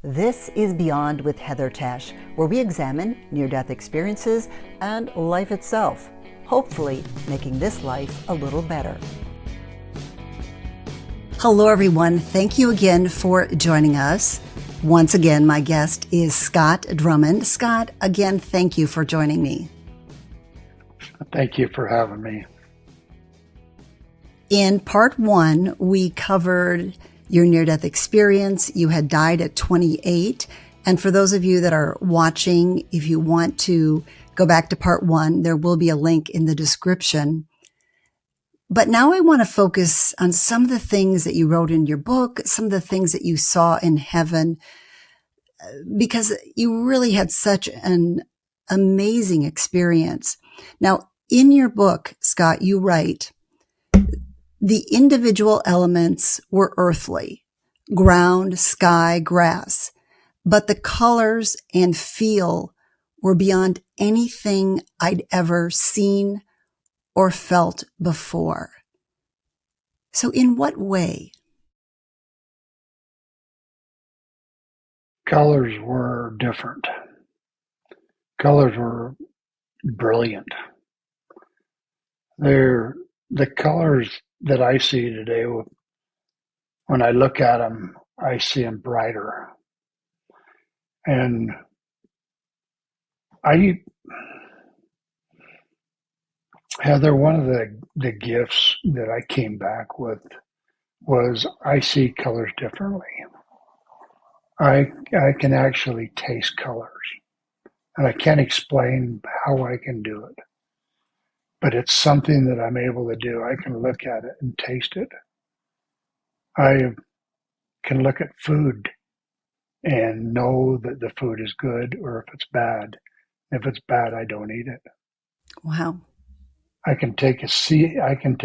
This is Beyond with Heather Tesch, where we examine near-death experiences and life itself, hopefully making this life a little better. Hello, everyone. Thank you again for joining us. Once again, my guest is Scott Drummond. Scott, again, thank you for joining me. Thank you for having me. In part one, we covered your near-death experience. You had died at 28. And for those of you that are watching, if you want to go back to part one, there will be a link in the description. But now I want to focus on some of the things that you wrote in your book, some of the things that you saw in heaven, because you really had such an amazing experience. Now, in your book, Scott, you write, the individual elements were earthly, ground, sky, grass, but the colors and feel were beyond anything I'd ever seen or felt before. So in what way? Colors were different. Colors were brilliant. They're the colors that I see today. When I look at them, I see them brighter. And Heather, one of the gifts that I came back with was I see colors differently. I can actually taste colors, and I can't explain how I can do it. But it's something that I'm able to do. I can look at it and taste it. I can look at food and know that the food is good or if it's bad. If it's bad, I don't eat it. Wow. I can take a seed and I can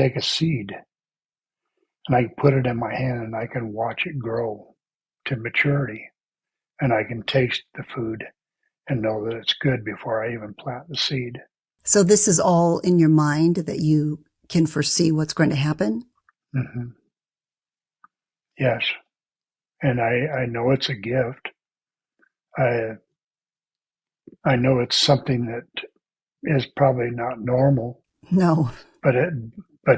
put it in my hand and I can watch it grow to maturity. And I can taste the food and know that it's good before I even plant the seed. So this is all in your mind that you can foresee what's going to happen? Mm-hmm. Yes. And I know it's a gift. I know it's something that is probably not normal. No. But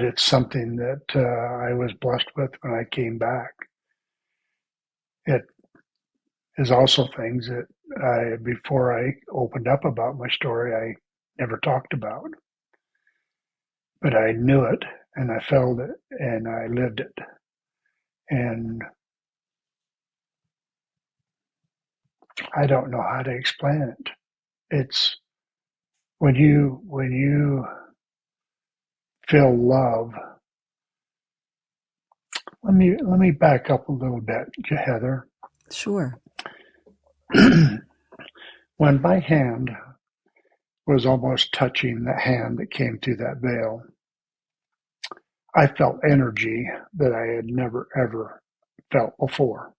it's something that I was blessed with when I came back. It is also things that before I opened up about my story, I never talked about. But I knew it, and I felt it, and I lived it. And I don't know how to explain it. It's when you feel love. Let me back up a little bit, Heather. Sure. When my hand was almost touching the hand that came through that veil, I felt energy that I had never ever felt before.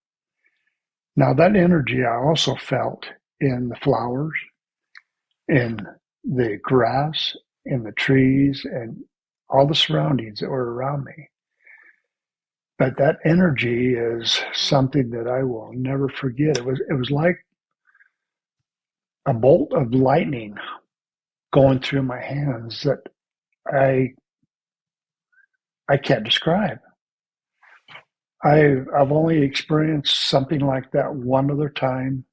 Now that energy I also felt in the flowers, in the grass, in the trees, and all the surroundings that were around me. But that energy is something that I will never forget. It was like a bolt of lightning going through my hands that I can't describe. I've only experienced something like that one other time,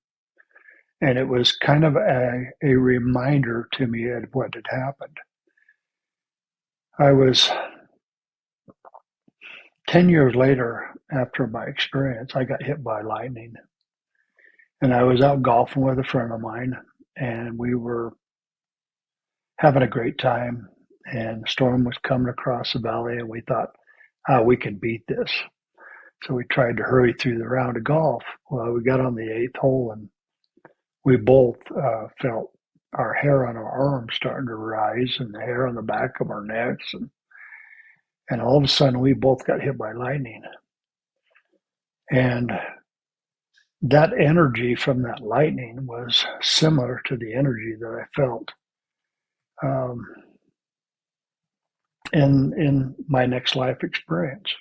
and it was kind of a reminder to me of what had happened. I was 10 years later after my experience, I got hit by lightning. And I was out golfing with a friend of mine, and we were having a great time, and the storm was coming across the valley, and we thought, we could beat this. So we tried to hurry through the round of golf. Well, we got on the 8th hole, and we both felt our hair on our arms starting to rise and the hair on the back of our necks. And all of a sudden, we both got hit by lightning. And that energy from that lightning was similar to the energy that I felt in my next life experience.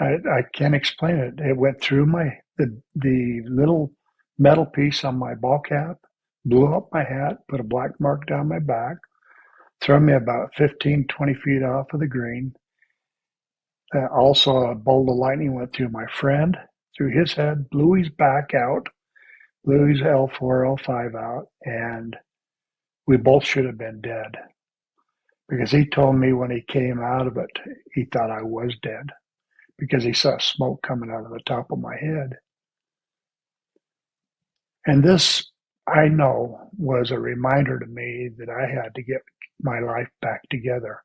I can't explain it. It went through my the little metal piece on my ball cap blew up my hat, put a black mark down my back, threw me about 15, 20 feet off of the green. Also, a bolt of lightning went through my friend, through his head, blew his back out, blew his L4, L5 out, and we both should have been dead. Because he told me when he came out of it, he thought I was dead because he saw smoke coming out of the top of my head. And this, I know, was a reminder to me that I had to get my life back together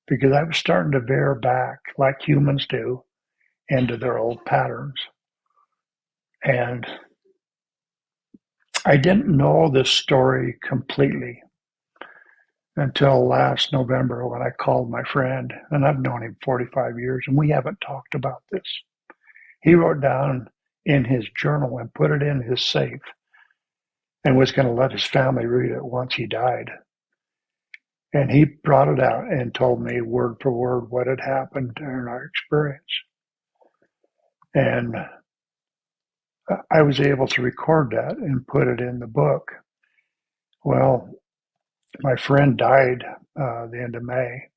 because I was starting to veer back, like humans do, into their old patterns. And I didn't know this story completely until last November when I called my friend, and I've known him 45 years, and we haven't talked about this. He wrote down in his journal and put it in his safe and was going to let his family read it once he died. And he brought it out and told me word for word what had happened during our experience. And I was able to record that and put it in the book. Well, my friend died the end of May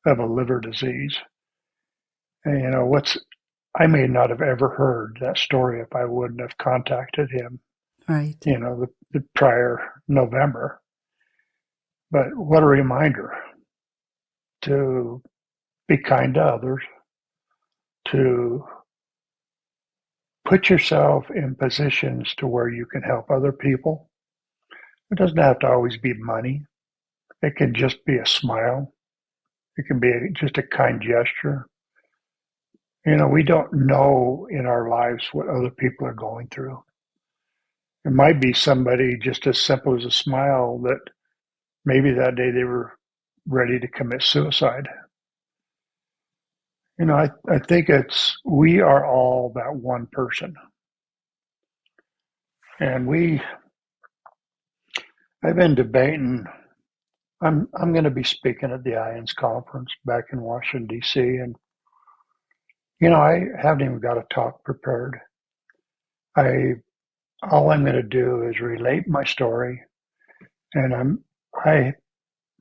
of a liver disease. And I may not have ever heard that story if I wouldn't have contacted him, Right. The prior November. But what a reminder to be kind to others, to put yourself in positions to where you can help other people. It doesn't have to always be money. It can just be a smile. It can be just a kind gesture. We don't know in our lives what other people are going through. It might be somebody just as simple as a smile that maybe that day they were ready to commit suicide. I think we are all that one person. And I've been debating, I'm going to be speaking at the IANS conference back in Washington, D.C. And, I haven't even got a talk prepared. All I'm going to do is relate my story. And I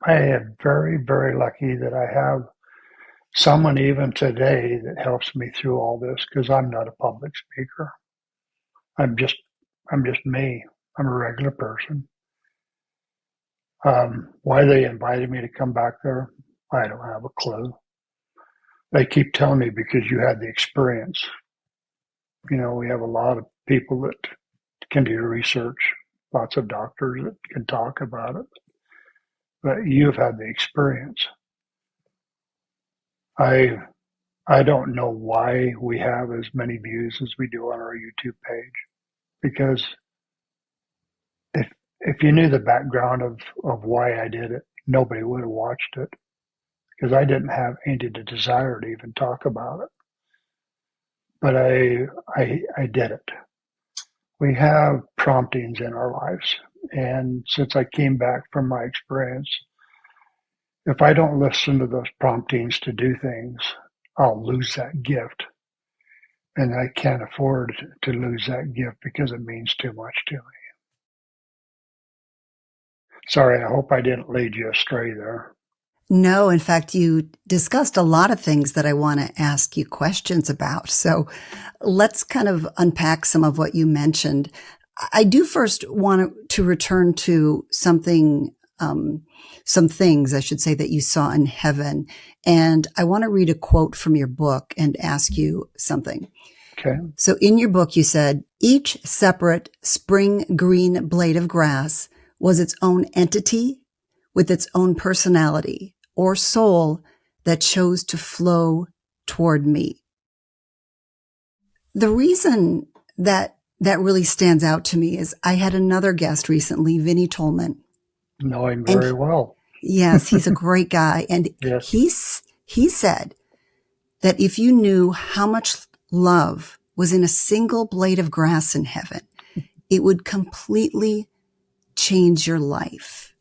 am very, very lucky that I have someone even today that helps me through all this because I'm not a public speaker. I'm just me. I'm a regular person. Why they invited me to come back there, I don't have a clue. They keep telling me because you had the experience. We have a lot of people that can do research, lots of doctors that can talk about it, but you've had the experience. I don't know why we have as many views as we do on our YouTube page, because if you knew the background of why I did it, nobody would have watched it because I didn't have any desire to even talk about it. But I did it. We have promptings in our lives. And since I came back from my experience, if I don't listen to those promptings to do things, I'll lose that gift. And I can't afford to lose that gift because it means too much to me. Sorry, I hope I didn't lead you astray there. No, in fact, you discussed a lot of things that I want to ask you questions about. So let's kind of unpack some of what you mentioned. I do first want to return to some things, I should say, that you saw in heaven. And I want to read a quote from your book and ask you something. Okay. So in your book, you said, each separate spring green blade of grass was its own entity with its own personality or soul that chose to flow toward me. The reason that really stands out to me is I had another guest recently, VINNEY TOLMAN. Know him very well. Yes, he's a great guy. And yes. he said that if you knew how much love was in a single blade of grass in heaven, it would completely change your life.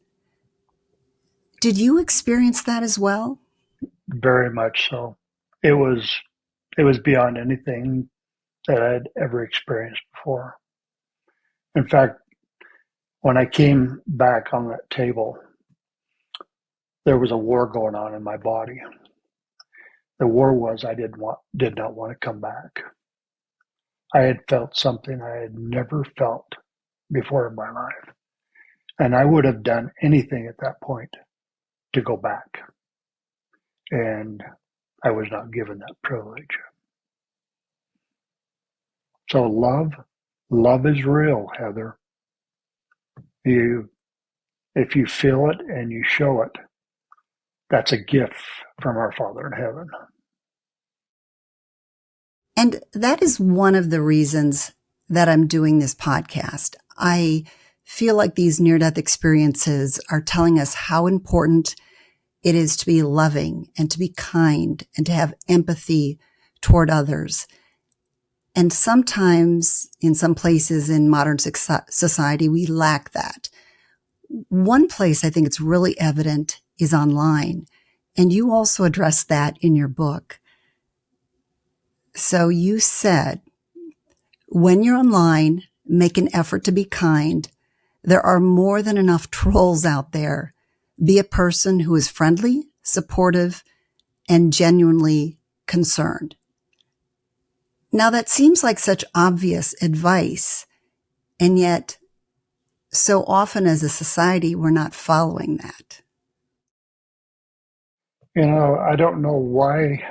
Did you experience that as well? Very much so. It was beyond anything that I'd ever experienced before. In fact, when I came back on that table, there was a war going on in my body. The war was I did not want to come back. I had felt something I had never felt before in my life. And I would have done anything at that point to go back. And I was not given that privilege. So love is real, Heather. If you feel it and you show it, that's a gift from our Father in heaven. And that is one of the reasons that I'm doing this podcast. I feel like these near-death experiences are telling us how important it is to be loving and to be kind and to have empathy toward others. And sometimes in some places in modern society, we lack that. One place I think it's really evident is online. And you also address that in your book. So you said, when you're online, make an effort to be kind. There are more than enough trolls out there. Be a person who is friendly, supportive, and genuinely concerned. Now that seems like such obvious advice, and yet so often as a society, we're not following that. I don't know why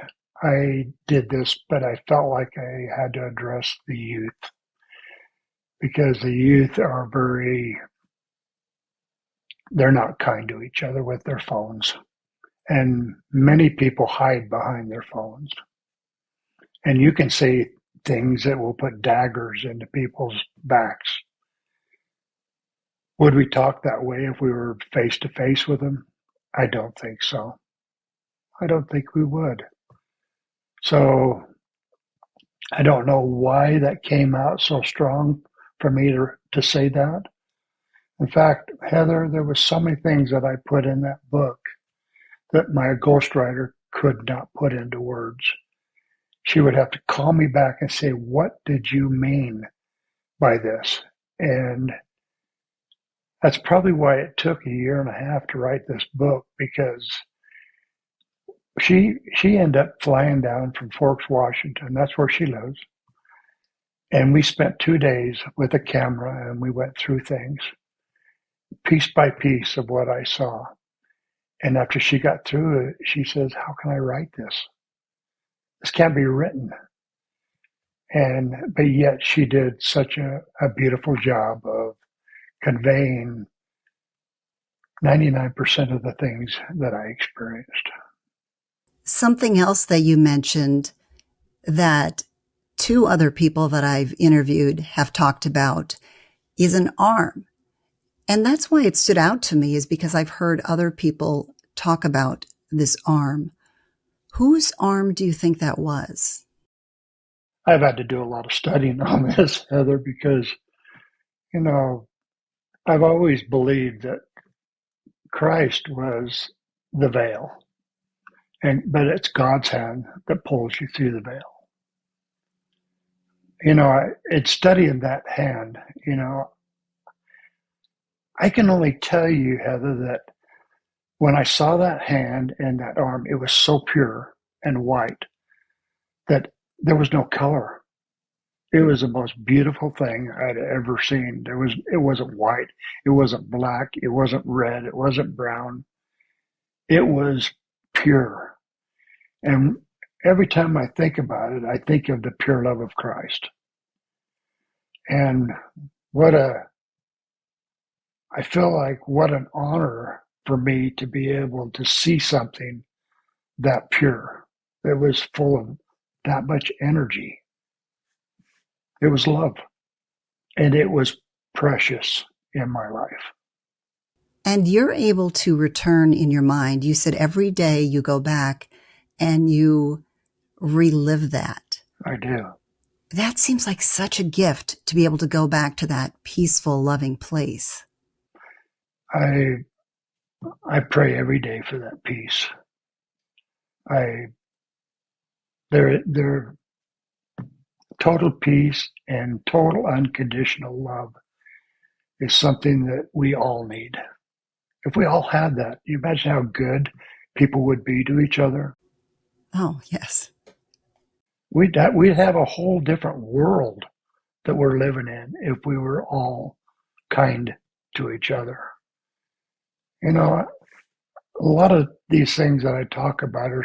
I did this, but I felt like I had to address the youth, because the youth are they're not kind to each other with their phones. And many people hide behind their phones. And you can say things that will put daggers into people's backs. Would we talk that way if we were face to face with them? I don't think so. I don't think we would. So I don't know why that came out so strong for me to say that. In fact, Heather, there was so many things that I put in that book that my ghostwriter could not put into words. She would have to call me back and say, what did you mean by this? And that's probably why it took a year and a half to write this book, because she ended up flying down from Forks, Washington. That's where she lives. And we spent 2 days with a camera, and we went through things piece by piece of what I saw. And after she got through it, she says, how can I write this? This can't be written. But yet she did such a beautiful job of conveying 99% of the things that I experienced. Something else that you mentioned that 2 other people that I've interviewed have talked about is an arm. And that's why it stood out to me, is because I've heard other people talk about this arm. Whose arm do you think that was? I've had to do a lot of studying on this, Heather, because, I've always believed that Christ was the veil, but it's God's hand that pulls you through the veil. It's studying that hand, I can only tell you, Heather, that when I saw that hand and that arm, it was so pure and white that there was no color. It was the most beautiful thing I'd ever seen. It wasn't white. It wasn't black. It wasn't red. It wasn't brown. It was pure. And every time I think about it, I think of the pure love of Christ. And I feel like what an honor for me to be able to see something that pure, that was full of that much energy. It was love, and it was precious in my life. And you're able to return in your mind. You said every day you go back and you relive that. I do. That seems like such a gift to be able to go back to that peaceful, loving place. I pray every day for that peace. There total peace and total unconditional love is something that we all need. If we all had that, you imagine how good people would be to each other? Oh, yes. We'd have a whole different world that we're living in if we were all kind to each other. You know, a lot of these things that I talk about are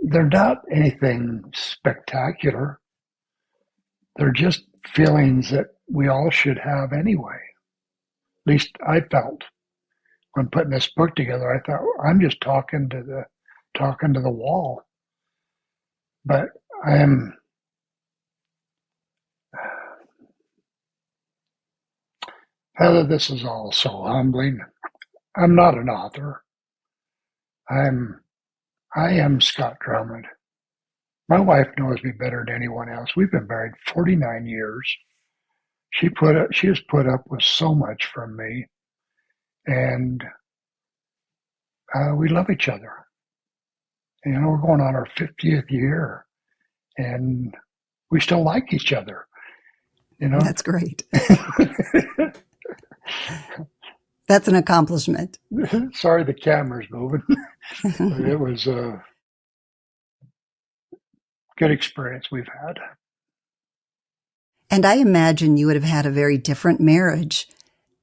they're not anything spectacular. They're just feelings that we all should have anyway. At least I felt when putting this book together. I thought, I'm just talking to the wall. But Heather, this is all so humbling. I'm not an author. I am Scott Drummond. My wife knows me better than anyone else. We've been married 49 years. She has put up with so much from me, and we love each other. You know, we're going on our 50th year, and we still like each other. You know, That's great. That's an accomplishment. Sorry, the camera's moving. It was a good experience we've had. And I imagine you would have had a very different marriage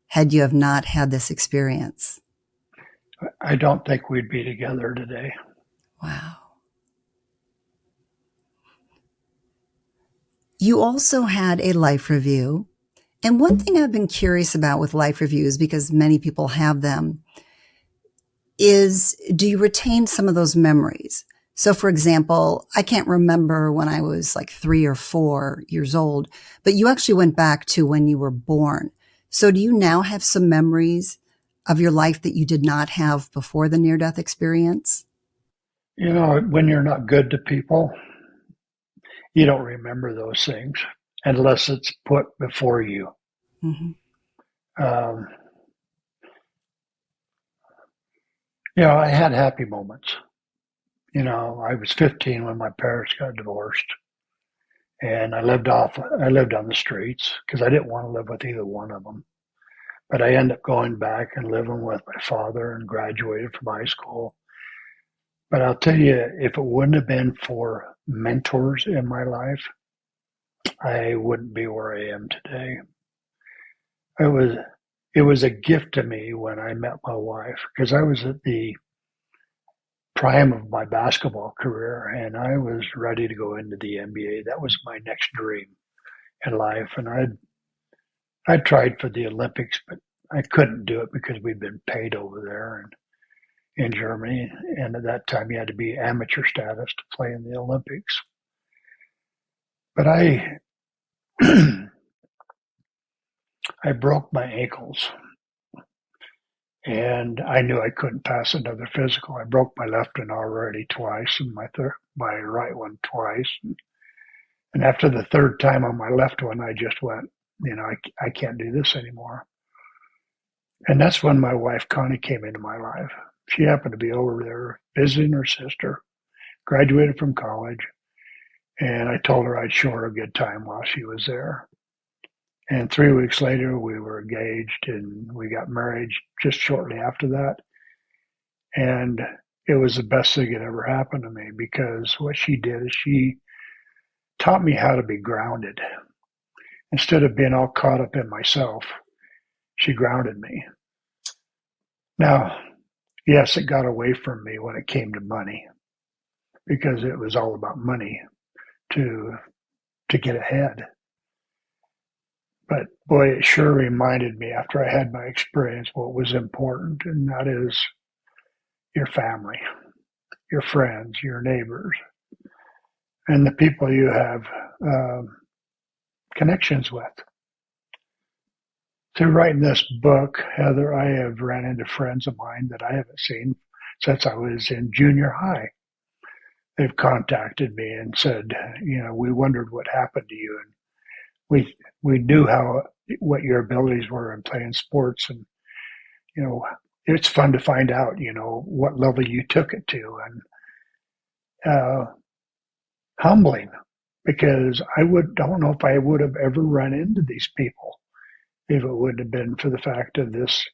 had you have not had this experience. I don't think we'd be together today. Wow. You also had a life review. And one thing I've been curious about with life reviews, because many people have them, is do you retain some of those memories? So for example, I can't remember when I was like 3 or 4 years old, but you actually went back to when you were born. So do you now have some memories of your life that you did not have before the near-death experience? You know, when you're not good to people, you don't remember those things unless it's put before you. Mm-hmm. You know, I had happy moments. You know, I was 15 when my parents got divorced, and I lived on the streets because I didn't want to live with either one of them. But I ended up going back and living with my father and graduated from high school. But I'll tell you, if it wouldn't have been for mentors in my life, I wouldn't be where I am today. It was a gift to me when I met my wife because I was at the prime of my basketball career and I was ready to go into the NBA. That was my next dream in life. And I tried for the Olympics, but I couldn't do it because we'd been paid over there and in Germany. And at that time, you had to be amateur status to play in the Olympics. But I broke my ankles and I knew I couldn't pass another physical. I broke my left one already twice and my right one twice. And after the third time on my left one, I just went, you know, I can't do this anymore. And that's when my wife, Connie, came into my life. She happened to be over there visiting her sister, graduated from college, and I told her I'd show her a good time while she was there. And 3 weeks later, we were engaged and we got married just shortly after that. And it was the best thing that ever happened to me because what she did is she taught me how to be grounded. Instead of being all caught up in myself, she grounded me. Now, yes, it got away from me when it came to money because it was all about money to get ahead. But boy, it sure reminded me after I had my experience what was important, and that is your family, your friends, your neighbors, and the people you have connections with. Through writing this book, Heather, I have ran into friends of mine that I haven't seen since I was in junior high. They've contacted me and said, you know, we wondered what happened to you, and we knew what your abilities were in playing sports, and you know, it's fun to find out, you know, what level you took it to, and humbling. because don't know if I would have ever run into these people if it wouldn't have been for the fact of this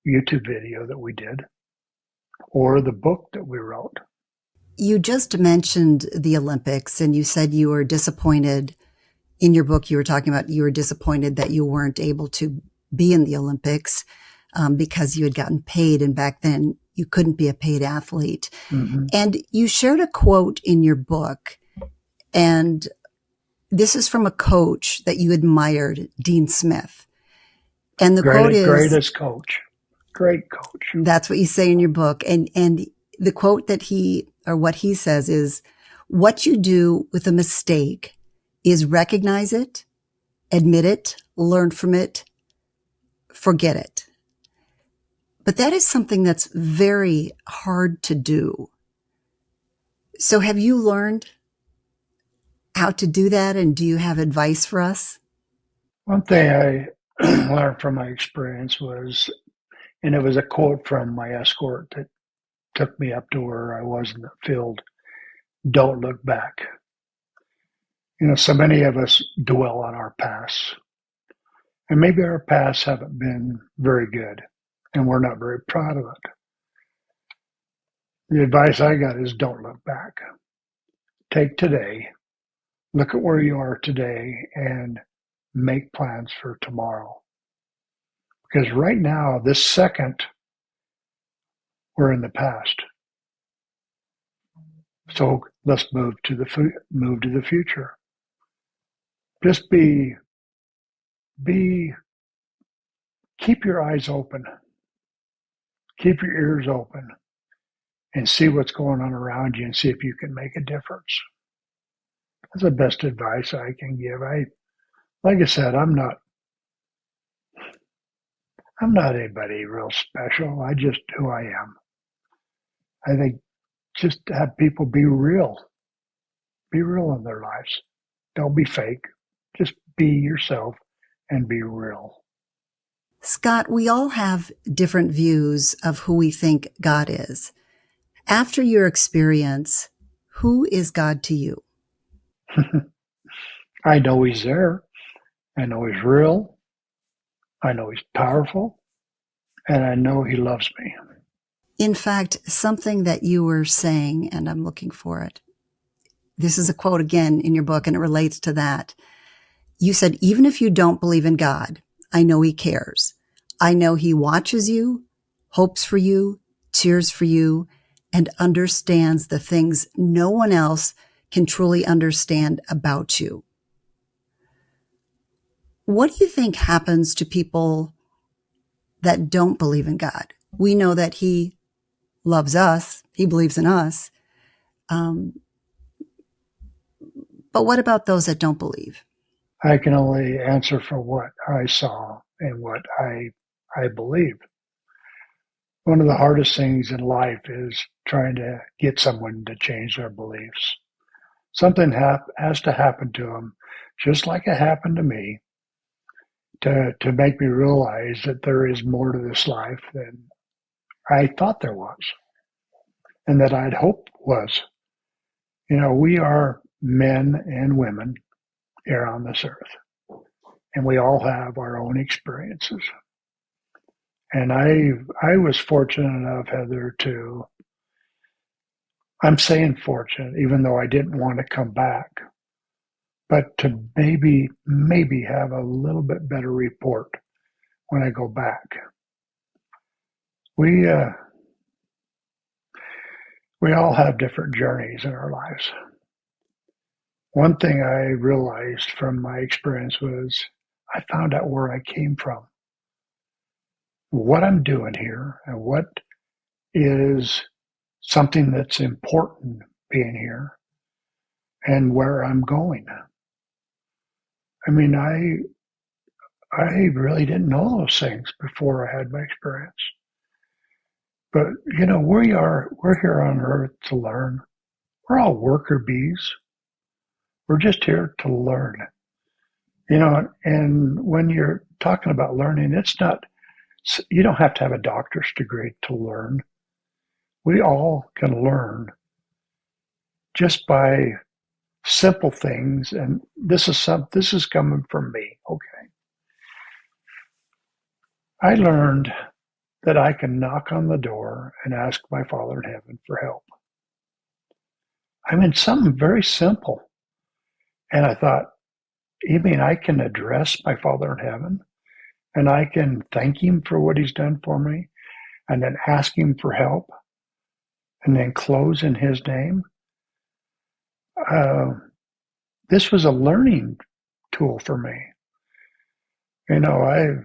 YouTube video that we did or the book that we wrote. You just mentioned the Olympics, and you said you were disappointed. In your book, you were talking about you were disappointed that you weren't able to be in the Olympics because you had gotten paid, and back then you couldn't be a paid athlete. Mm-hmm. And you shared a quote in your book, and this is from a coach that you admired, Dean Smith. And the quote is... Greatest coach. Great coach. That's what you say in your book. And the quote that what he says is, what you do with a mistake is recognize it, admit it, learn from it, forget it. But that is something that's very hard to do. So have you learned how to do that? And do you have advice for us? One thing I learned from my experience was, and it was a quote from my escort that took me up to where I was in the field, don't look back. So many of us dwell on our past, and maybe our pasts haven't been very good, and we're not very proud of it. The advice I got is don't look back. Take today, look at where you are today, and make plans for tomorrow. Because right now, this second, we're in the past. So let's move to the future. Just keep your eyes open, keep your ears open, and see what's going on around you and see if you can make a difference. That's the best advice I can give. Like I said, I'm not anybody real special. I just who I am. I think just have people be real in their lives. Don't be fake. Just be yourself and be real. Scott, we all have different views of who we think God is. After your experience, who is God to you? I know he's there. I know he's real. I know he's powerful. And I know he loves me. In fact, something that you were saying, and I'm looking for it. This is a quote again in your book, and it relates to that. You said, even if you don't believe in God, I know he cares. I know he watches you, hopes for you, cheers for you, and understands the things no one else can truly understand about you. What do you think happens to people that don't believe in God? We know that he loves us. He believes in us. But what about those that don't believe? I can only answer for what I saw and what I believe. One of the hardest things in life is trying to get someone to change their beliefs. Something has to happen to them, just like it happened to me, to make me realize that there is more to this life than I thought there was, and that I'd hoped was. We are men and women here on this earth, and we all have our own experiences. And I was fortunate enough, Heather, I'm saying fortunate, even though I didn't want to come back, but to maybe have a little bit better report when I go back. We all have different journeys in our lives. One thing I realized from my experience was I found out where I came from, what I'm doing here, and what is something that's important being here, and where I'm going. I mean, I really didn't know those things before I had my experience. But, we're here on earth to learn. We're all worker bees. We're just here to learn. And when you're talking about learning, you don't have to have a doctor's degree to learn. We all can learn just by simple things, and this is coming from me. Okay, I learned that I can knock on the door and ask my Father in heaven for help. I mean, something very simple. And I thought, you mean I can address my Father in heaven and I can thank him for what he's done for me and then ask him for help and then close in his name? Uh, this was a learning tool for me. You know,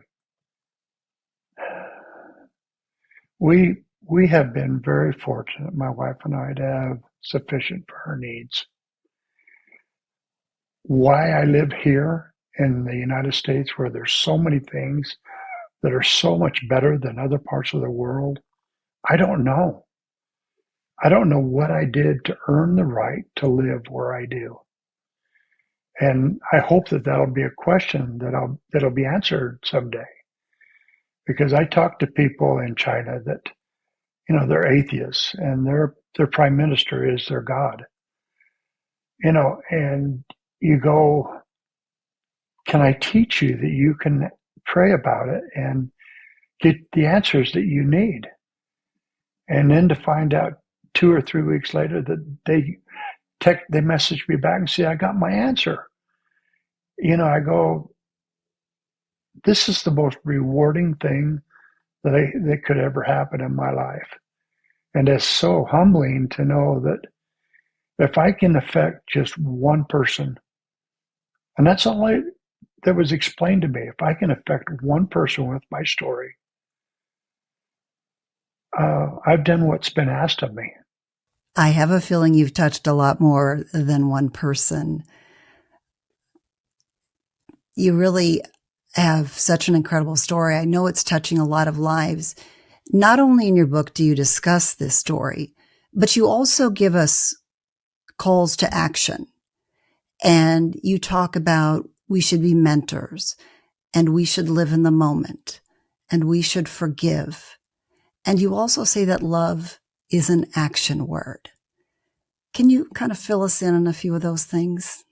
we have been very fortunate, my wife and I, to have sufficient for our needs. Why I live here in the United States, where there's so many things that are so much better than other parts of the world, I don't know. I don't know what I did to earn the right to live where I do. And I hope that that'll be a question that'll be answered someday. Because I talk to people in China that, you know, they're atheists and their prime minister is their God. You know, and you go, can I teach you that you can pray about it and get the answers that you need? And then to find out 2 or 3 weeks later that they message me back and say, I got my answer. You know, I go, this is the most rewarding thing that could ever happen in my life. And it's so humbling to know that if I can affect just one person, and that's all that was explained to me, if I can affect one person with my story, I've done what's been asked of me. I have a feeling you've touched a lot more than one person. You really have such an incredible story. I know it's touching a lot of lives. Not only in your book do you discuss this story, but you also give us calls to action. And you talk about we should be mentors and we should live in the moment and we should forgive. And you also say that love is an action word. Can you kind of fill us in on a few of those things?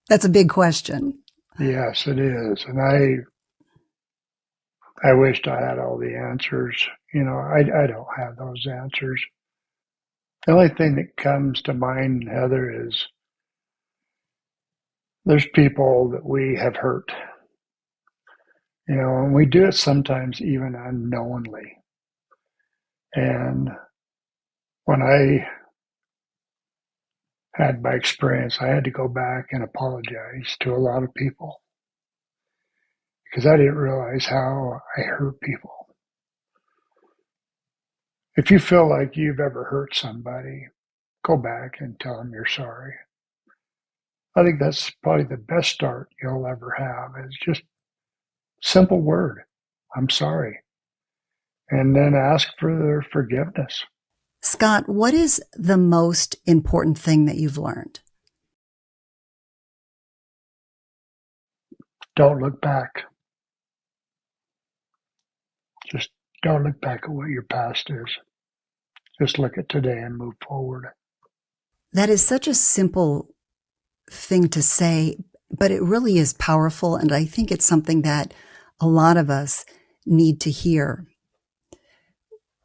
That's a big question. Yes, it is. And I wished I had all the answers. You know, I don't have those answers. The only thing that comes to mind, Heather, is there's people that we have hurt. You know, and we do it sometimes even unknowingly. And when I had my experience, I had to go back and apologize to a lot of people because I didn't realize how I hurt people. If you feel like you've ever hurt somebody, go back and tell them you're sorry. I think that's probably the best start you'll ever have, is just simple word, I'm sorry, and then ask for their forgiveness. Scott, what is the most important thing that you've learned? Don't look back. Just don't look back at what your past is. Just look at today and move forward. That is such a simple thing to say, but it really is powerful. And I think it's something that a lot of us need to hear.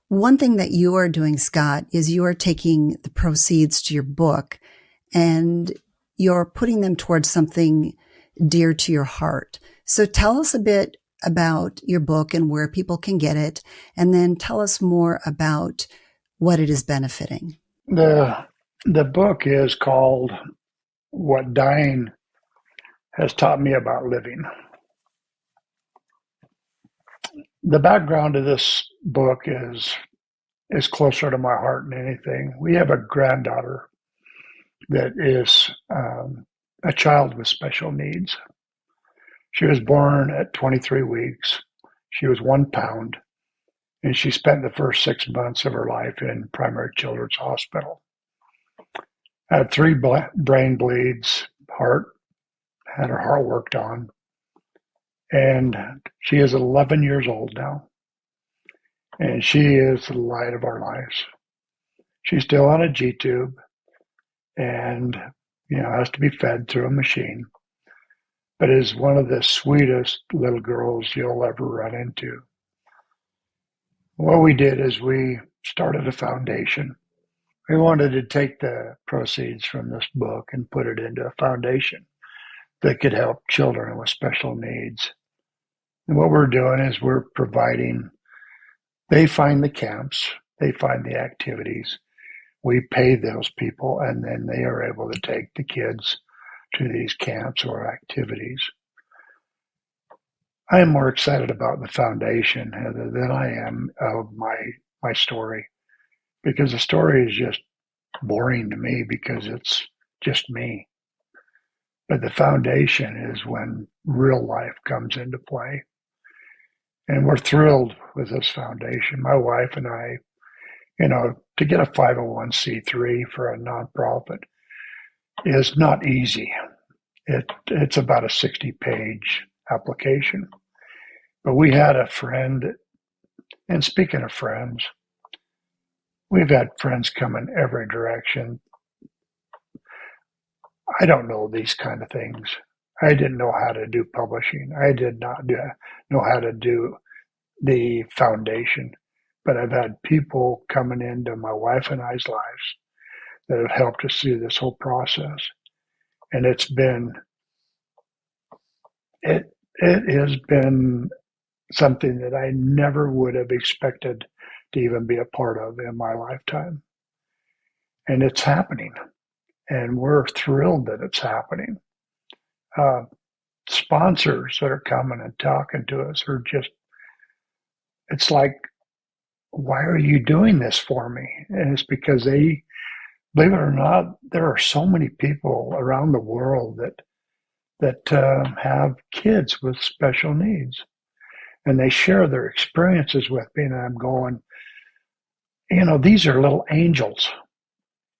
One thing that you are doing, Scott, is you are taking the proceeds to your book and you're putting them towards something dear to your heart. So tell us a bit about your book and where people can get it, and then tell us more about what it is benefiting. The book is called What Dying Has Taught Me About Living. The background of this book is closer to my heart than anything. We have a granddaughter that is a child with special needs. She was born at 23 weeks. She was 1 pound, and she spent the first 6 months of her life in Primary Children's Hospital. Had 3 brain bleeds, had her heart worked on, and she is 11 years old now, and she is the light of our lives. She's still on a G-tube and, has to be fed through a machine, but is one of the sweetest little girls you'll ever run into. What we did is we started a foundation. We wanted to take the proceeds from this book and put it into a foundation that could help children with special needs. And what we're doing is we're providing, they find the camps, they find the activities, we pay those people, and then they are able to take the kids to these camps or activities. I am more excited about the foundation, Heather, than I am of my story, because the story is just boring to me because it's just me. But the foundation is when real life comes into play. And we're thrilled with this foundation. My wife and I, to get a 501c3 for a nonprofit is not easy. It's about a 60-page application. But we had a friend, and speaking of friends, we've had friends come in every direction. I don't know these kind of things. I didn't know how to do publishing. I did not know how to do the foundation. But I've had people coming into my wife and I's lives that have helped us through this whole process. And it has been something that I never would have expected to even be a part of in my lifetime. And it's happening. And we're thrilled that it's happening. Sponsors that are coming and talking to us are just, it's like, why are you doing this for me? And it's because they, believe it or not, there are so many people around the world that have kids with special needs. And they share their experiences with me, and I'm going, these are little angels.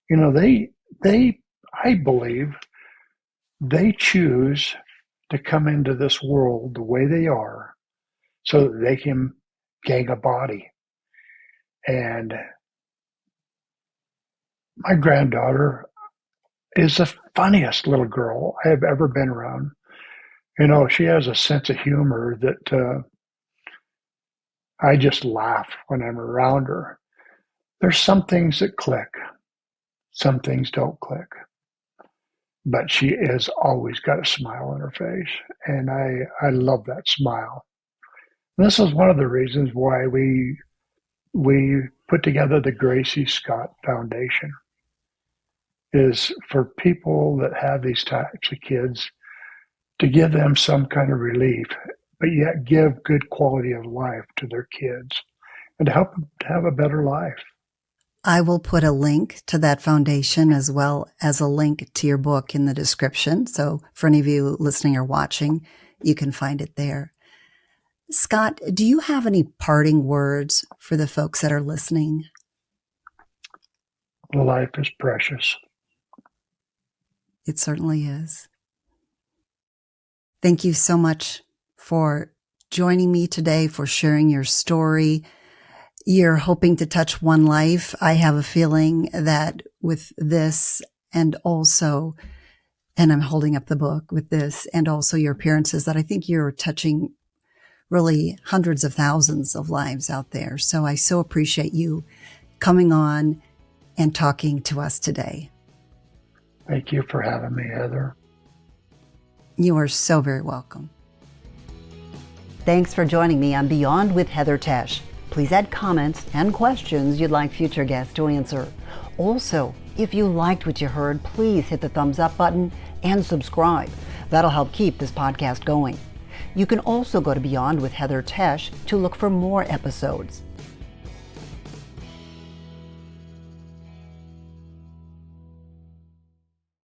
I believe they choose to come into this world the way they are so that they can gang a body. And my granddaughter is the funniest little girl I have ever been around. She has a sense of humor that I just laugh when I'm around her. There's some things that click. Some things don't click. But she has always got a smile on her face, and I love that smile. And this is one of the reasons why we put together the Gracie Scott Foundation, is for people that have these types of kids to give them some kind of relief, but yet give good quality of life to their kids and to help them to have a better life. I will put a link to that foundation as well as a link to your book in the description. So for any of you listening or watching, you can find it there. Scott, do you have any parting words for the folks that are listening? Life is precious. It certainly is. Thank you so much for joining me today, for sharing your story. You're hoping to touch one life. I have a feeling that with this and I'm holding up the book with this and also your appearances, that I think you're touching really hundreds of thousands of lives out there. So I so appreciate you coming on and talking to us today. Thank you for having me, Heather. You are so very welcome. Thanks for joining me on Beyond with Heather Tesch. Please add comments and questions you'd like future guests to answer. Also, if you liked what you heard, please hit the thumbs up button and subscribe. That'll help keep this podcast going. You can also go to Beyond with Heather Tesch to look for more episodes.